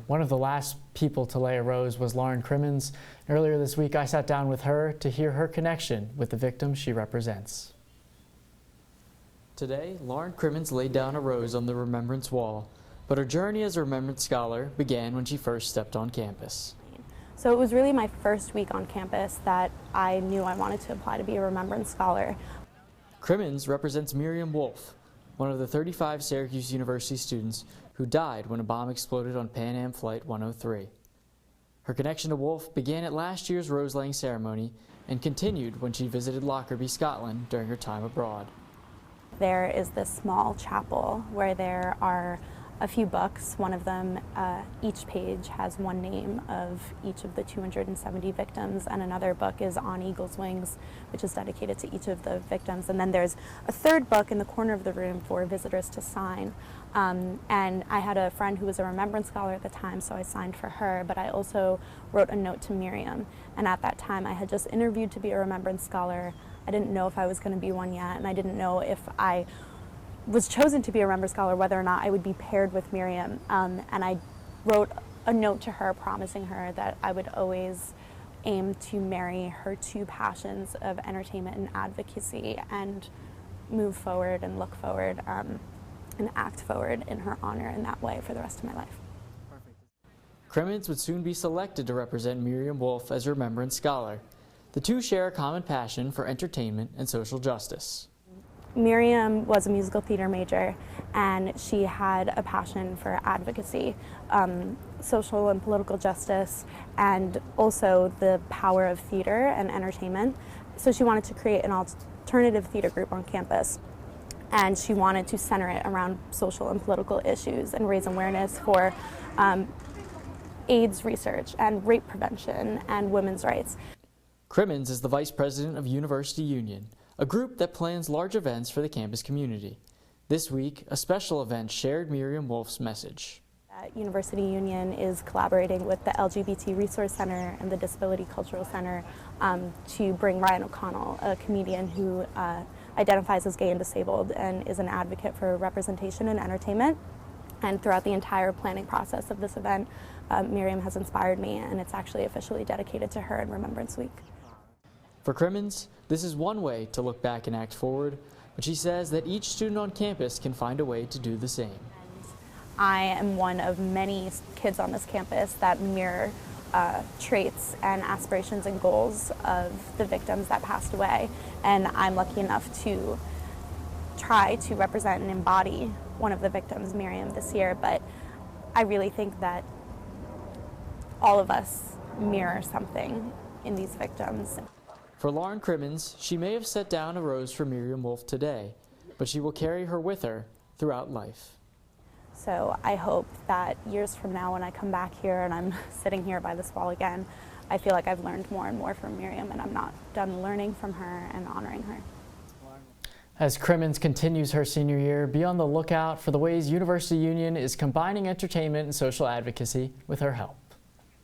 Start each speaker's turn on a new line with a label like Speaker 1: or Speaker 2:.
Speaker 1: One of the last people to lay a rose was Lauren Crimmins. Earlier this week, I sat down with her to hear her connection with the victims she represents. Today, Lauren Crimmins laid down a rose on the Remembrance Wall, but her journey as a Remembrance Scholar began when she first stepped on campus.
Speaker 2: So it was really my first week on campus that I knew I wanted to apply to be a Remembrance Scholar.
Speaker 1: Crimmins represents Miriam Wolfe, one of the 35 Syracuse University students who died when a bomb exploded on Pan Am Flight 103. Her connection to Wolfe began at last year's rose-laying ceremony and continued when she visited Lockerbie, Scotland during her time abroad.
Speaker 2: There is this small chapel where there are a few books. One of them, each page has one name of each of the 270 victims, and another book is On Eagle's Wings, which is dedicated to each of the victims. And then there's a third book in the corner of the room for visitors to sign. And I had a friend who was a Remembrance Scholar at the time, so I signed for her, but I also wrote a note to Miriam. And at that time, I had just interviewed to be a Remembrance Scholar. I didn't know if I was going to be one yet, and I didn't know if I was chosen to be a Remembrance Scholar, whether or not I would be paired with Miriam. And I wrote a note to her promising her that I would always aim to marry her two passions of entertainment and advocacy and move forward and look forward and act forward in her honor in that way for the rest of my life.
Speaker 1: Crimmins would soon be selected to represent Miriam Wolfe as a Remembrance Scholar. The two share a common passion for entertainment and social justice.
Speaker 2: Miriam was a musical theater major, and she had a passion for advocacy, social and political justice, and also the power of theater and entertainment. So she wanted to create an alternative theater group on campus, and she wanted to center it around social and political issues and raise awareness for AIDS research and rape prevention and women's rights.
Speaker 1: Crimmins is the vice president of University Union, a group that plans large events for the campus community. This week, a special event shared Miriam Wolfe's message.
Speaker 2: University Union is collaborating with the LGBT Resource Center and the Disability Cultural Center to bring Ryan O'Connell, a comedian who identifies as gay and disabled and is an advocate for representation in entertainment. And throughout the entire planning process of this event, Miriam has inspired me, and it's actually officially dedicated to her in Remembrance Week.
Speaker 1: For Crimmins, this is one way to look back and act forward, but she says that each student on campus can find a way to do the same.
Speaker 2: I am one of many kids on this campus that mirror traits and aspirations and goals of the victims that passed away, and I'm lucky enough to try to represent and embody one of the victims, Miriam, this year, but I really think that all of us mirror something in these victims.
Speaker 1: For Lauren Crimmins, she may have set down a rose for Miriam Wolfe today, but she will carry her with her throughout life.
Speaker 2: So I hope that years from now when I come back here and I'm sitting here by this wall again, I feel like I've learned more and more from Miriam, and I'm not done learning from her and honoring her.
Speaker 1: As Crimmins continues her senior year, be on the lookout for the ways University Union is combining entertainment and social advocacy with her help.